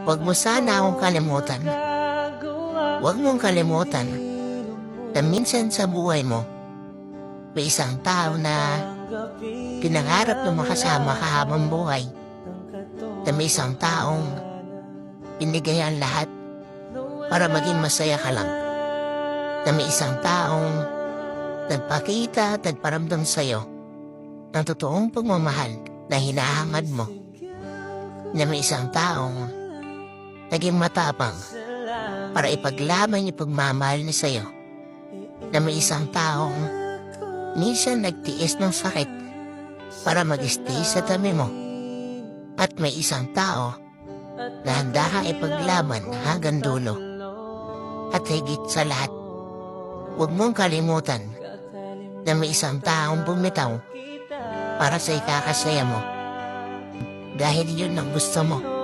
Huwag mo sana akong kalimutan. Huwag mong kalimutan na minsan sa buhay mo, may isang tao na pinangarap na makasama ka habang buhay. Na may isang taong binigay ang lahat para maging masaya ka lang. Na may isang taong nagpakita at nagparamdam sa'yo ng totoong pagmamahal na hinahangad mo. Na may isang taong naging matapang para ipaglaban yung pagmamahal niya sa'yo. Na may isang taong minsan nagtiis ng sakit para mag-stay sa tabi mo. At may isang tao na handa kang ipaglaban hanggang dulo. At higit sa lahat, huwag mong kalimutan na may isang taong bumitaw para sa ikakasaya mo. Dahil yun ang gusto mo.